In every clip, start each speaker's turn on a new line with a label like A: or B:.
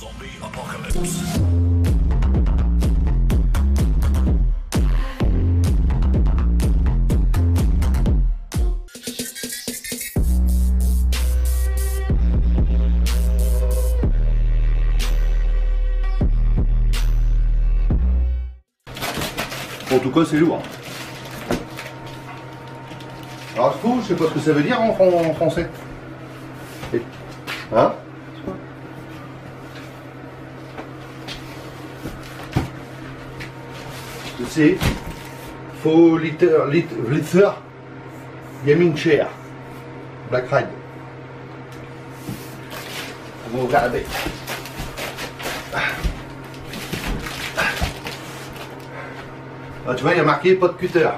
A: Zombie apocalypse.
B: En tout cas, c'est lourd. Alors, je sais pas ce que ça veut dire en français. Hein? C'est Faux Lither Gaming Chair Black Ride. On va ouvrir la bête. Ah, tu vois, il y a marqué pas de cutter.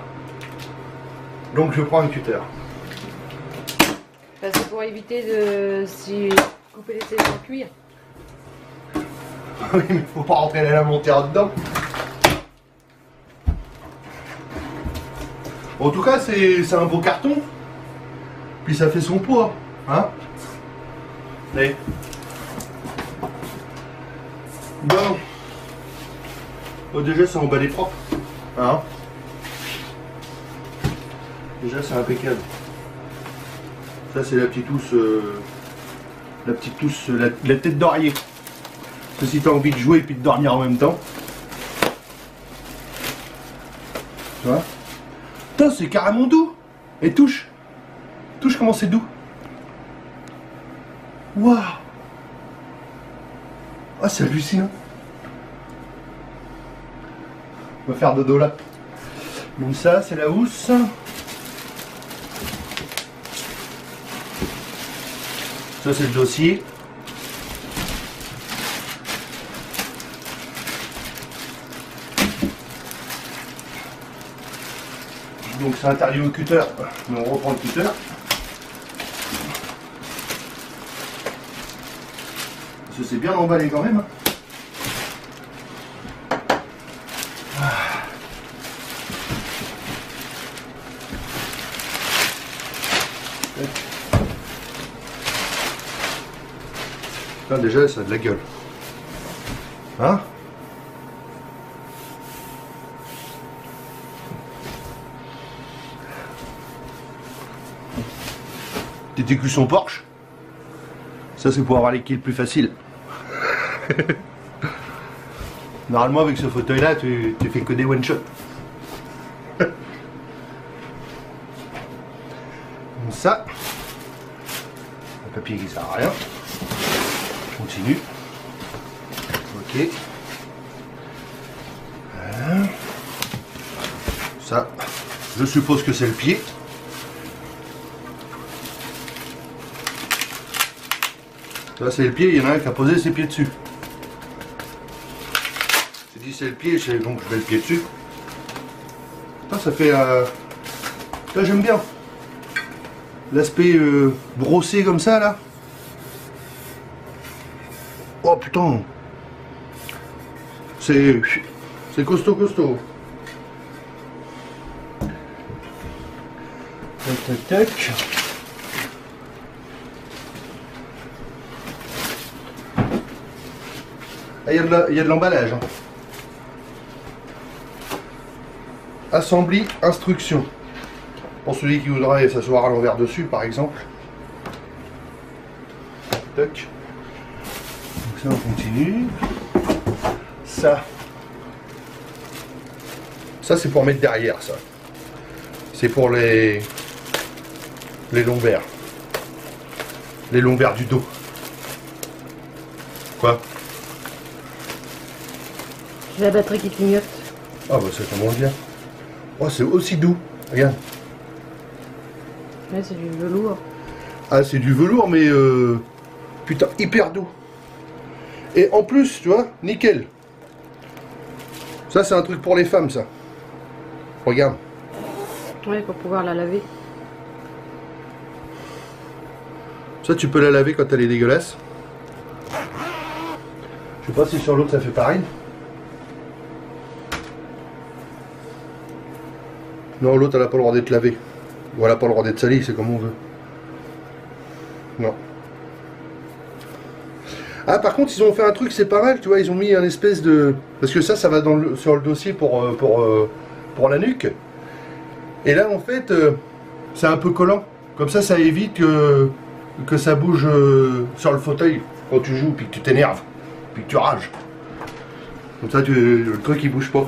B: Donc je prends un cutter.
C: C'est pour éviter de couper les saisons en cuir.
B: Oui, mais faut pas rentrer la montée en dedans. En tout cas, c'est un beau carton. Puis ça fait son poids. Hein? Allez. Bon. Oh, déjà, c'est emballé propre. Hein? Déjà, c'est impeccable. Ça, c'est la petite housse. La tête d'oreiller. Ça, si tu as envie de jouer et puis de dormir en même temps. Tu vois? Putain, c'est carrément doux. Et touche. Touche comment c'est doux. Waouh. Ah, c'est hallucinant. On va faire dodo là. Donc ça, c'est la housse. Ça, c'est le dossier. Donc c'est interdit au cutter. Mais on reprend le cutter. Parce que c'est bien emballé quand même. Là, déjà, ça a de la gueule. Hein? Petit écusson Porsche. Ça, c'est pour avoir les kills plus faciles. Normalement, avec ce fauteuil-là, tu fais que des one-shot. Ça, un papier qui sert à rien. Continue. Ok. Voilà. Ça, je suppose que c'est le pied. Ça, c'est le pied, il y en a un qui a posé ses pieds dessus. J'ai dit c'est le pied, donc je mets le pied dessus. Ça fait... Là, j'aime bien. L'aspect brossé comme ça, là. Oh putain, c'est costaud. Tac. Ah, il y a de l'emballage. Hein. Assembly, instruction. Pour celui qui voudrait s'asseoir à l'envers dessus, par exemple. Tac. Ça, on continue. Ça c'est pour mettre derrière, ça. C'est pour les lombaires. Les lombaires du dos. Quoi?
C: J'ai la batterie qui clignote.
B: Ah bah c'est comment bien. Oh, c'est aussi doux. Regarde.
C: Ouais, c'est du velours.
B: Ah, c'est du velours, mais putain, hyper doux. Et en plus, tu vois, nickel. Ça, c'est un truc pour les femmes, ça. Regarde.
C: Ouais, pour pouvoir la laver.
B: Ça, tu peux la laver quand elle est dégueulasse. Je sais pas si sur l'autre, ça fait pareil. Non, l'autre, elle n'a pas le droit d'être lavée. Ou elle n'a pas le droit d'être salie, c'est comme on veut. Non. Ah, par contre, ils ont fait un truc, c'est pas mal, tu vois, ils ont mis un espèce de... Parce que ça va dans sur le dossier pour la nuque. Et là, en fait, c'est un peu collant. Comme ça évite que ça bouge sur le fauteuil quand tu joues, puis que tu t'énerves, puis que tu rages. Comme ça, le truc, il bouge pas.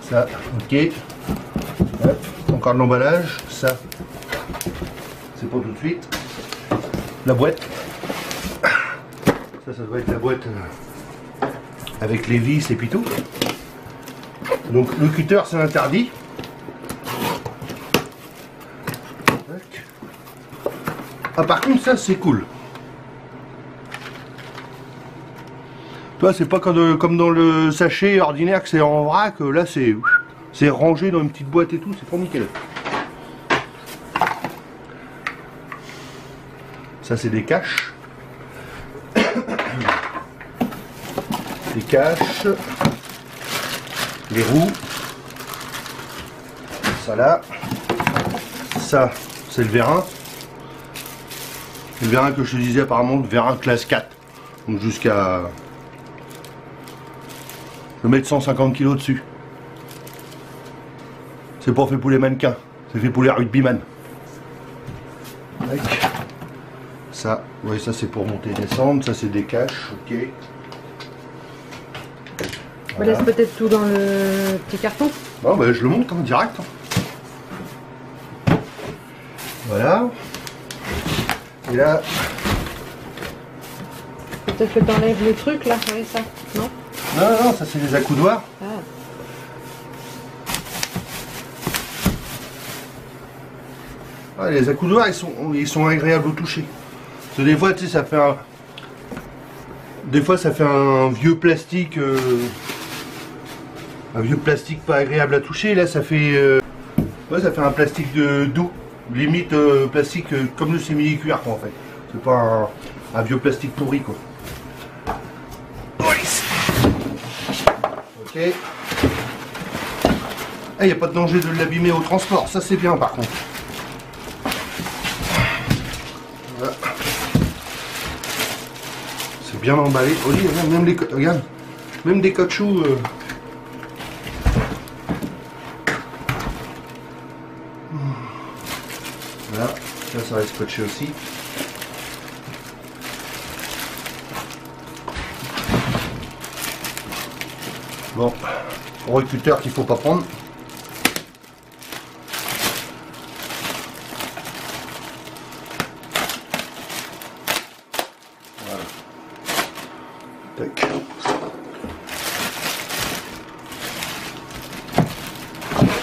B: Ça, ok. Hop, encore de l'emballage. Ça, c'est pour tout de suite. La boîte. Ça doit être la boîte avec les vis et puis tout. Donc le cutter c'est interdit. Ah par contre ça c'est cool. Toi c'est pas comme dans le sachet ordinaire que c'est en vrac. Là c'est rangé dans une petite boîte et tout. C'est trop nickel. Ça c'est des caches. Les caches, les roues, ça là, ça c'est le vérin. Le vérin que je te disais apparemment, le vérin classe 4, donc jusqu'à... Je vais mettre 150 kg dessus. C'est pas fait pour les mannequins, c'est fait pour les rugbyman. Ça, ouais, ça c'est pour monter et descendre, ça c'est des caches, ok.
C: On laisse peut-être tout dans le petit carton.
B: Bon, bah, je le monte en direct. Voilà. Et là.
C: Peut-être que tu enlèves le truc là, avec ça, non?
B: Non, ça c'est les accoudoirs.
C: Ah.
B: Ah, les accoudoirs ils sont agréables au toucher. Parce que des fois, tu sais, ça fait un. Des fois, ça fait un vieux plastique. Un vieux plastique pas agréable à toucher. Là, ça fait. Ouais, ça fait un plastique doux. Limite plastique comme le simili-cuir, quoi, en fait. C'est pas un vieux plastique pourri, quoi. Ok. Il n'y a pas de danger de l'abîmer au transport. Ça, c'est bien, par contre. Voilà. C'est bien emballé. Oh, regarde, même des caoutchoucs. Voilà, ça va être scotché aussi. Bon, recruteur qu'il faut pas prendre. Voilà. Tac.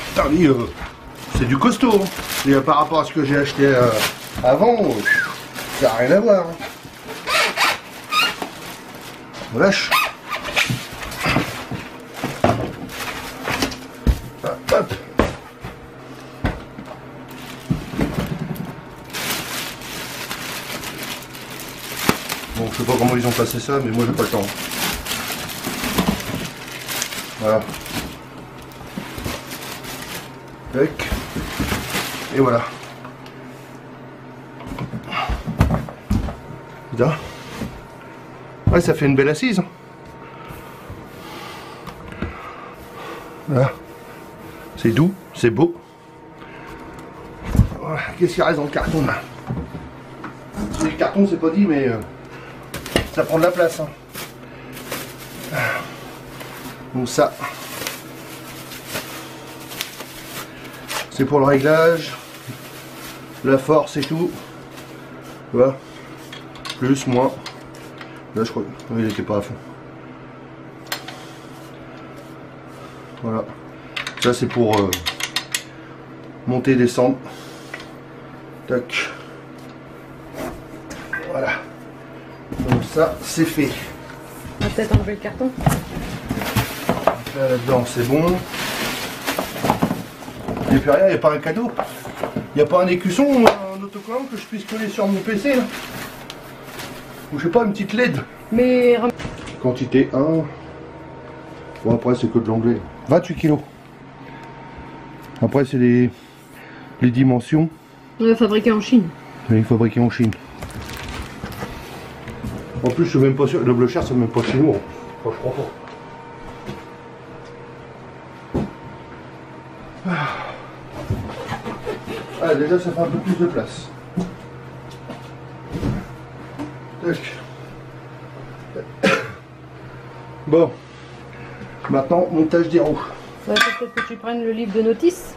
B: Putain, lui, c'est du costaud. Hein. Et par rapport à ce que j'ai acheté avant, ça n'a rien à voir. Hein. Lâche. Hop. Bon, je sais pas comment ils ont passé ça, mais moi j'ai pas le temps. Voilà. Tac. Et voilà. Putain. Ouais, ça fait une belle assise. Voilà. C'est doux, c'est beau. Voilà. Qu'est-ce qui reste dans le carton là? Le carton, c'est pas dit, mais ça prend de la place. Hein. Donc ça, c'est pour le réglage, la force et tout. Tu vois, plus, moins. Là, je crois qu'il n'était pas à fond. Voilà. Ça, c'est pour monter et descendre. Tac. Voilà. Donc ça, c'est fait.
C: On va peut-être enlever le carton.
B: Là-dedans, c'est bon. Et puis rien, il n'y a pas un cadeau. Il n'y a pas un écusson ou un autocollant que je puisse coller sur mon PC là. Ou je sais pas, une petite LED.
C: Mais...
B: Quantité 1. Bon, après, c'est que de l'anglais. 28 kg. Après, c'est les dimensions.
C: Fabriqué en Chine.
B: Oui, fabriqué en Chine. En plus, je suis même pas sûr, le bleu cher, c'est même pas si lourd. Enfin, je crois pas. Ah, déjà, ça fait un peu plus de place. Tac. Bon. Maintenant, montage des roues.
C: Ça va peut-être que tu prennes le livre de notice.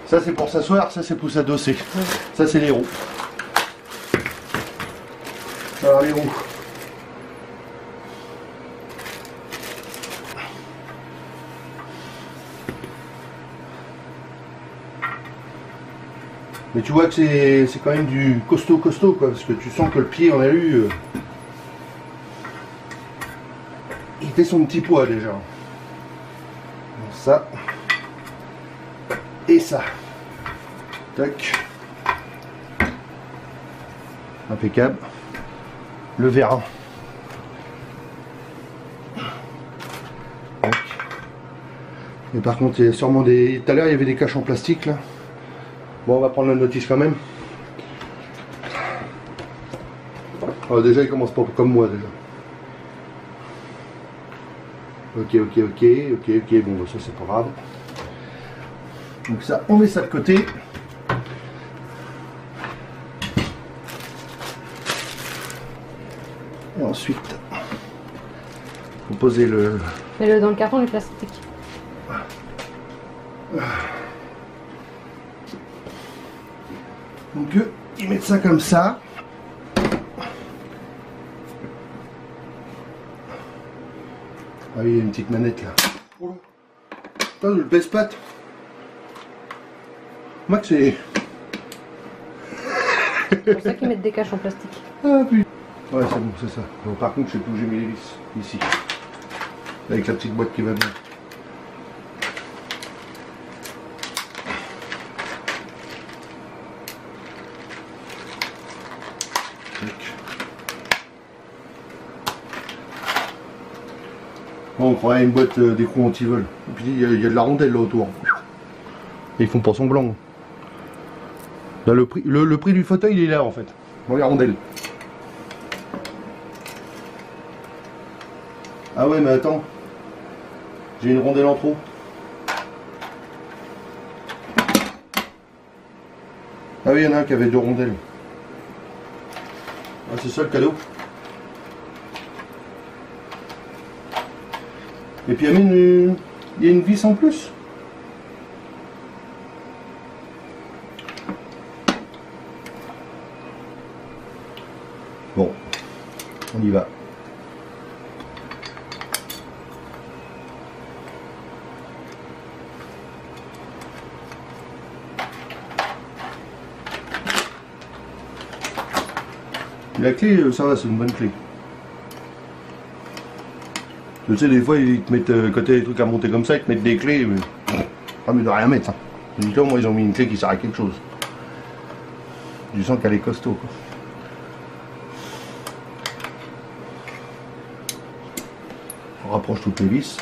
B: Ça, c'est pour s'asseoir, ça, c'est pour s'adosser.
C: Ouais.
B: Ça, c'est les roues. Alors, les roues. Mais tu vois que c'est quand même du costaud quoi, parce que tu sens que le pied en alu, il fait son petit poids déjà. Donc ça et ça. Tac. Impeccable. Le vérin. Tac. Et par contre, il y a sûrement des. Tout à l'heure, il y avait des caches en plastique là. Bon, on va prendre la notice quand même. Alors déjà, il commence pas comme moi déjà. Ok, bon, bah, ça c'est pas grave. Donc ça, on met ça de côté. Et ensuite, faut poser le...
C: Mets-le dans le carton du plastique.
B: Donc ils mettent ça comme ça. Ah oui, il y a une petite manette là. Oh là. Putain, le baisse-patte. Moi que c'est...
C: C'est pour ça qu'ils mettent des caches en plastique.
B: Ah putain. Ouais, c'est bon, c'est ça. Bon, par contre, je sais plus où j'ai mis les vis. Ici. Avec la petite boîte qui va bien. Bon, on croirait une boîte d'écrou anti-vol. Et puis il y a de la rondelle là autour. Et ils font pas semblant. Là, le prix du fauteuil il est là en fait. Dans les rondelles. Ah ouais mais attends. J'ai une rondelle en trop. Ah oui, il y en a un qui avait 2 rondelles. Ah, c'est ça le cadeau. Et puis il y a une vis en plus. Bon, on y va. La clé, ça va, c'est une bonne clé. Tu sais, des fois, ils te mettent, quand t'as des trucs à monter comme ça, ils te mettent des clés, mais... Ah, mais de rien mettre, ça. Moi, ils ont mis une clé qui sert à quelque chose. Du sens qu'elle est costaud, quoi. On rapproche toutes les vis.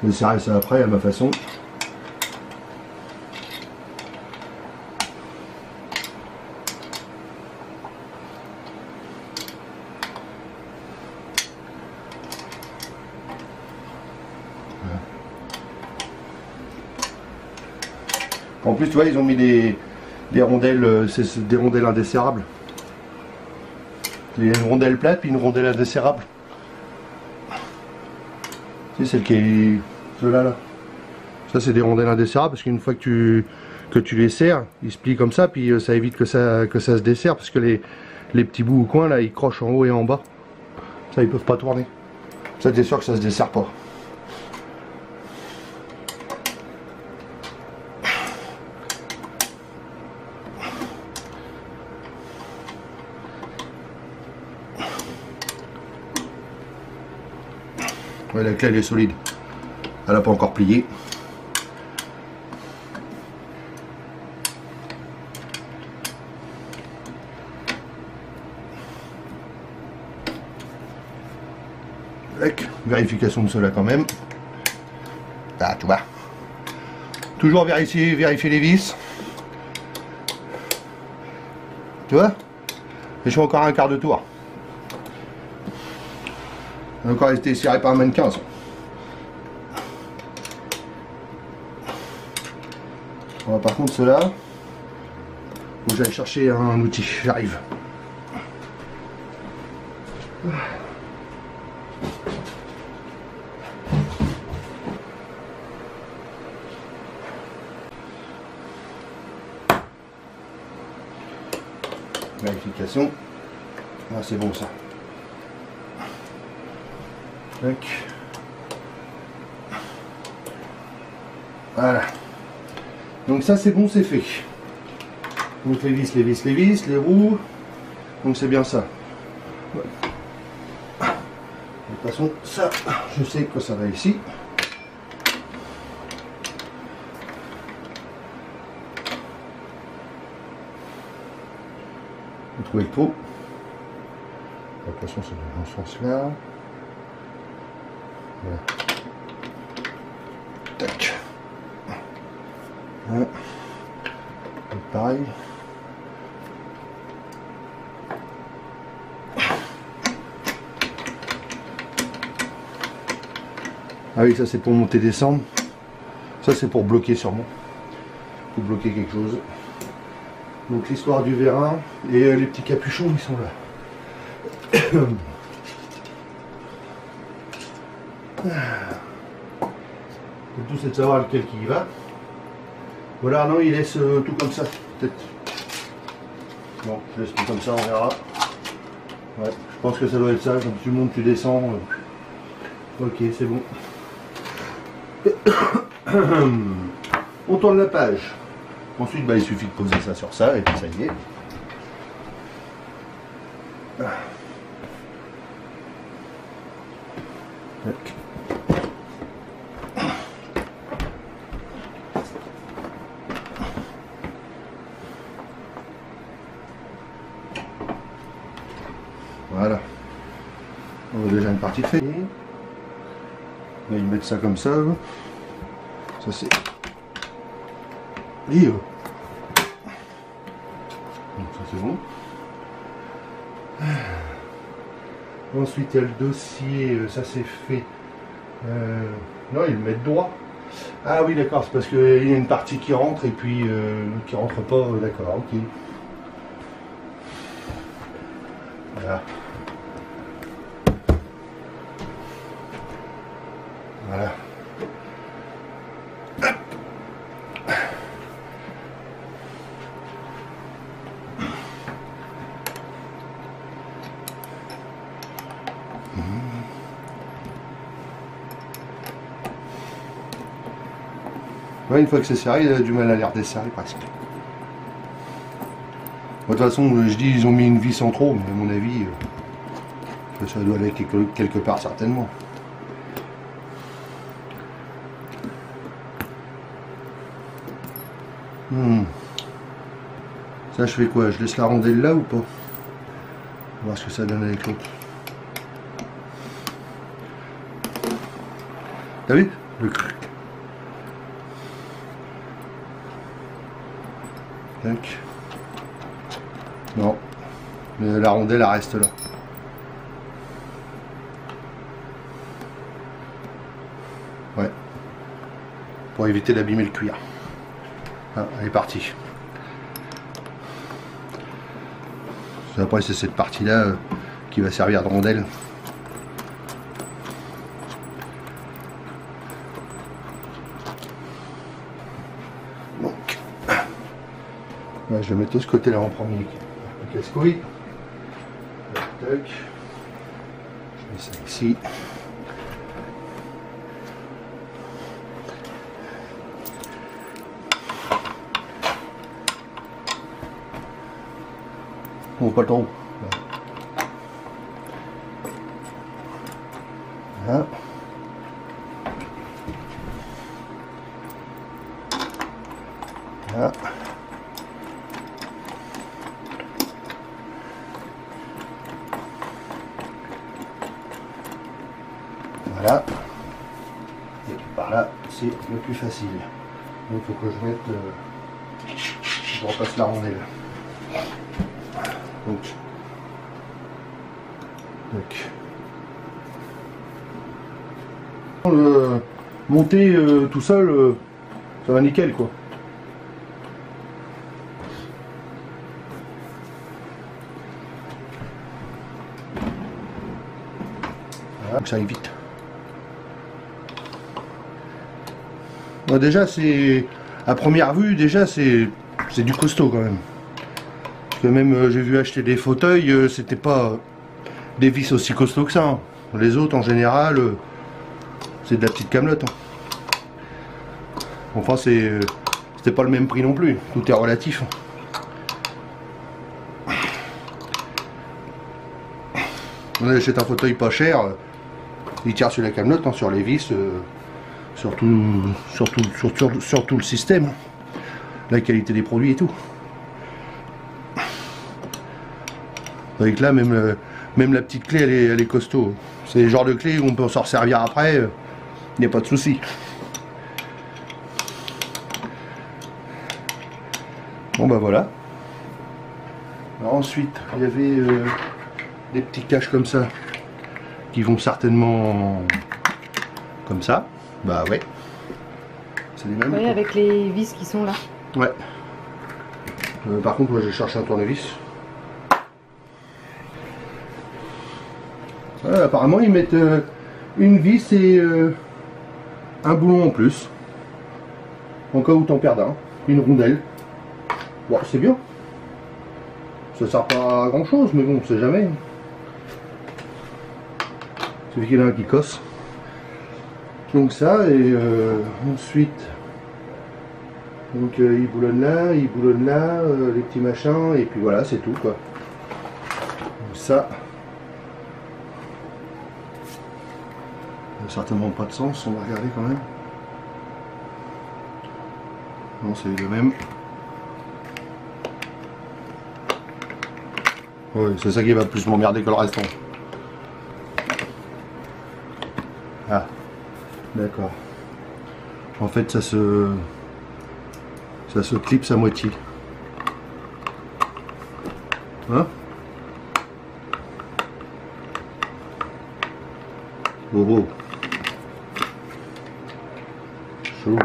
B: Je vais serrer ça après, à ma façon. En plus, tu vois, ils ont mis des rondelles, c'est des rondelles indesserrables. Il y a une rondelle plate puis une rondelle indesserrable. Tu sais, celle qui est... Celle-là, là. Ça, c'est des rondelles indesserrables parce qu'une fois que tu les serres, ils se plient comme ça, puis ça évite que ça se desserre parce que les petits bouts au coin, là, ils crochent en haut et en bas. Ça, ils peuvent pas tourner. Ça, t'es sûr que ça se dessert pas. Ouais, la clé elle est solide. Elle n'a pas encore plié. Vérification de cela quand même. Ah, tu vois. Toujours vérifier les vis. Tu vois? Et je fais encore un quart de tour. Il a encore été serré par un mannequin, ça. Bon, par contre, ceux-là, faut que j'aille chercher un outil. J'arrive. Vérification. Ah, c'est bon ça. Tac. Voilà. Donc ça c'est bon, c'est fait. Donc les vis, les roues. Donc c'est bien ça. Ouais. De toute façon, ça, je sais que ça va ici. Vous trouvez le pot. De toute façon, c'est dans ce sens-là. Voilà. Tac. Voilà. Et pareil. Ah oui, ça c'est pour monter descendre. Ça c'est pour bloquer sûrement. Pour bloquer quelque chose. Donc l'histoire du vérin et les petits capuchons ils sont là. Le tout c'est de savoir lequel qui y va. Voilà, non, il laisse tout comme ça, peut-être. Bon, je laisse tout comme ça, on verra. Ouais, je pense que ça doit être ça, quand tu montes, tu descends. Ok, c'est bon. On tourne la page. Ensuite, bah, il suffit de poser ça sur ça, et puis ça y est. Tac. Voilà. On a déjà une partie faite. On va y mettre ça comme ça. Ça c'est. Et donc ça c'est bon. Ensuite il y a le dossier, ça c'est fait. Non, ils le mettent droit. Ah oui d'accord, c'est parce qu'il y a une partie qui rentre et puis qui rentre pas, d'accord, ok. Voilà. Voilà. Ouais, une fois que c'est serré, il a du mal à les redesserrer presque. De toute façon, je dis ils ont mis une vis en trop, mais à mon avis, ça doit aller quelque part certainement. Ça, je fais quoi? Je laisse la rondelle là ou pas? On va voir ce que ça donne avec l'autre. T'as vu? Le cruc. Tac. Non. Mais la rondelle, elle reste là. Ouais. Pour éviter d'abîmer le cuir. Ah, elle est partie. Après, c'est cette partie-là qui va servir de rondelle. Donc, ouais, je vais mettre de ce côté-là en premier. Le casse-couille. Tac. Je mets ça ici. Bon, pas trop. Voilà. Voilà. Voilà. Et par là, c'est le plus facile. Donc il faut que je mette... je repasse la rondelle. Donc, monter tout seul, ça va nickel quoi. Voilà, ça aille vite. Bon, déjà c'est à première vue, déjà c'est du costaud quand même. Parce que même j'ai vu acheter des fauteuils, c'était pas des vis aussi costauds que ça. Hein. Les autres en général, c'est de la petite camelote. Hein. Enfin c'était pas le même prix non plus, tout est relatif. On achète un fauteuil pas cher, il tire sur la camelote, hein, sur les vis, sur tout le système, la qualité des produits et tout. Avec là même la petite clé elle est costaud. C'est le genre de clé où on peut s'en servir après, il n'y a pas de souci. Bon bah voilà. Alors ensuite il y avait des petits caches comme ça qui vont certainement comme ça. Bah ouais. C'est les mêmes.
C: Oui, avec les vis qui sont là.
B: Ouais. Par contre moi je cherche un tournevis. Ouais, apparemment ils mettent une vis et un boulon en plus. En cas où t'en perds un. Une rondelle. Bon c'est bien. Ça sert pas à grand chose mais bon on sait jamais. Suffit qu'il y en a un qui casse. Donc ça et ensuite donc il boulonne là, les petits machins et puis voilà c'est tout quoi. Donc ça n'a certainement pas de sens, on va regarder quand même. Non c'est le même. Oui c'est ça qui va plus m'emmerder que le restant. Ah d'accord. En fait ça se clipse à moitié. Hein? Oh oh. Chaud.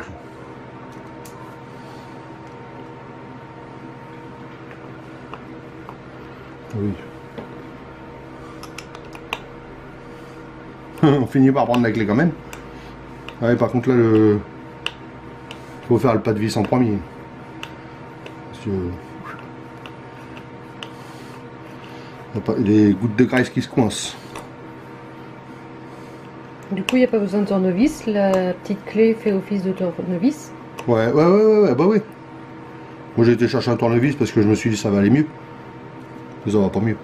B: Oui. On finit par prendre la clé quand même. Ouais, par contre là le faut faire le pas de vis en premier. Parce que il y a pas les gouttes de graisse qui se coincent.
C: Du coup, il n'y a pas besoin de tournevis, la petite clé fait office de tournevis.
B: Ouais, bah oui. Moi j'ai été chercher un tournevis parce que je me suis dit ça va aller mieux. Mais ça va pas mieux.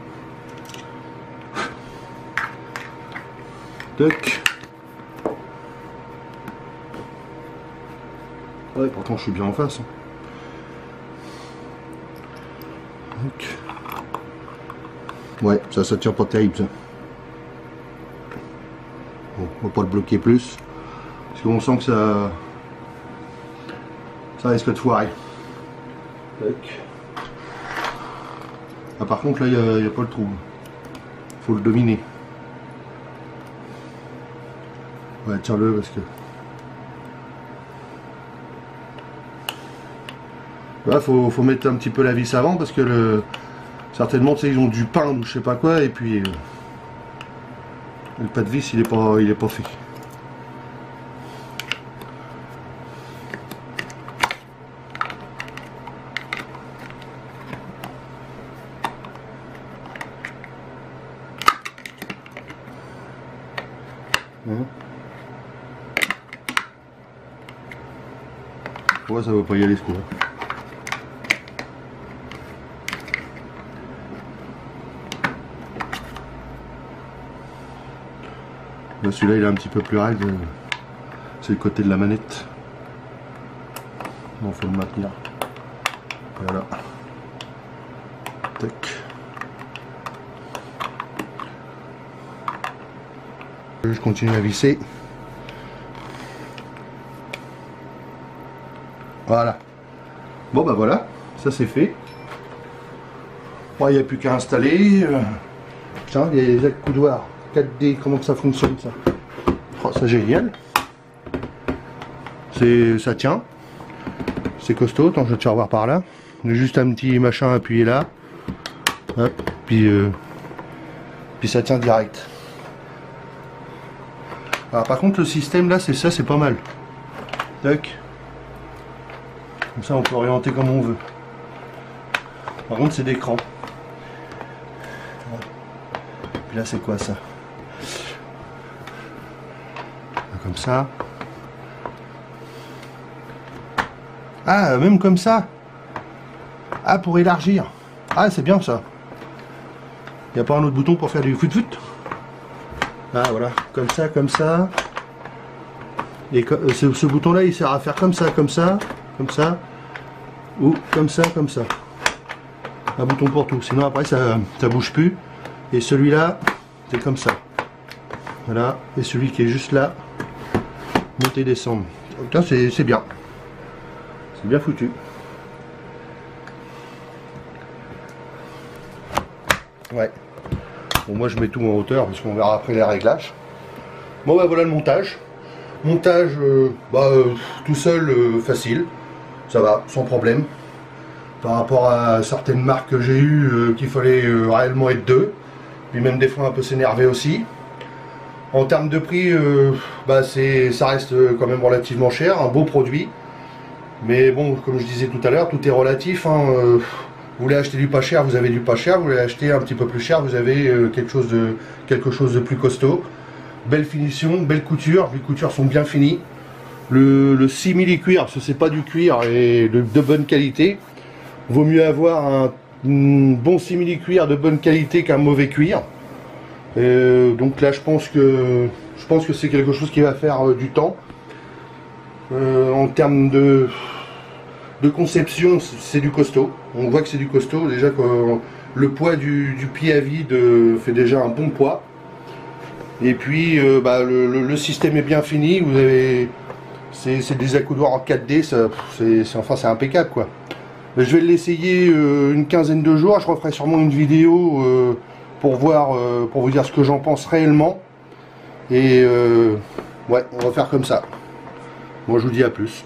B: Tac. Ouais, pourtant je suis bien en face. Donc. Ouais, ça tient pas terrible ça. Bon, on va pas le bloquer plus. Parce qu'on sent que ça risque de foirer. Tac. Ah, par contre là il n'y a pas le trou. Faut le dominer. Ouais, tiens-le parce que. Là, faut mettre un petit peu la vis avant parce que certainement tu sais, ils ont du pain ou je sais pas quoi et puis le pas de vis il est pas fait. Ouais, ça va pas y aller ce coup-là. Là, celui-là il est un petit peu plus raide, c'est le côté de la manette. Bon, faut le maintenir. Voilà. Tac. Je continue à visser. Voilà. Bon bah voilà, ça c'est fait. Bon, il n'y a plus qu'à installer. Tiens, il y a les accoudoirs 4D, comment que ça fonctionne ça? Oh, c'est génial. Ça tient. C'est costaud, attends, je vais te faire voir par là. Juste un petit machin appuyé là. Hop, puis ça tient direct. Alors par contre le système là, c'est ça, c'est pas mal. Tac. Comme ça on peut orienter comme on veut. Par contre c'est d'écran. Puis là c'est quoi ça? Comme ça. Ah, même comme ça. Ah, pour élargir. Ah, c'est bien ça. Il n'y a pas un autre bouton pour faire du foot-foot? Ah, voilà. Comme ça, comme ça. Et ce bouton-là, il sert à faire comme ça, comme ça, comme ça. Ou comme ça, comme ça. Un bouton pour tout. Sinon, après, ça bouge plus. Et celui-là, c'est comme ça. Voilà. Et celui qui est juste là, monter, descendre. Putain, c'est bien. C'est bien foutu. Ouais. Bon, moi je mets tout en hauteur parce qu'on verra après les réglages. Bon bah voilà le montage. Montage tout seul facile. Ça va, sans problème. Par rapport à certaines marques que j'ai eues qu'il fallait réellement être deux. Puis même des fois un peu s'énerver aussi. En termes de prix, ça reste quand même relativement cher, un beau produit. Mais bon, comme je disais tout à l'heure, tout est relatif. Hein. Vous voulez acheter du pas cher, vous avez du pas cher. Vous voulez acheter un petit peu plus cher, vous avez quelque chose de plus costaud. Belle finition, belle couture. Les coutures sont bien finies. Le simili-cuir, ce c'est pas du cuir et de bonne qualité. Vaut mieux avoir un bon simili-cuir de bonne qualité qu'un mauvais cuir. Donc là, je pense que c'est quelque chose qui va faire du temps. En termes de conception, c'est du costaud. On voit que c'est du costaud. Déjà que le poids du pied à vide fait déjà un bon poids. Et puis le système est bien fini. Vous avez, c'est des accoudoirs en 4D. C'est impeccable quoi. Mais je vais l'essayer une quinzaine de jours. Je referai sûrement une vidéo pour vous dire ce que j'en pense réellement. Et ouais, on va faire comme ça. Moi je vous dis à plus.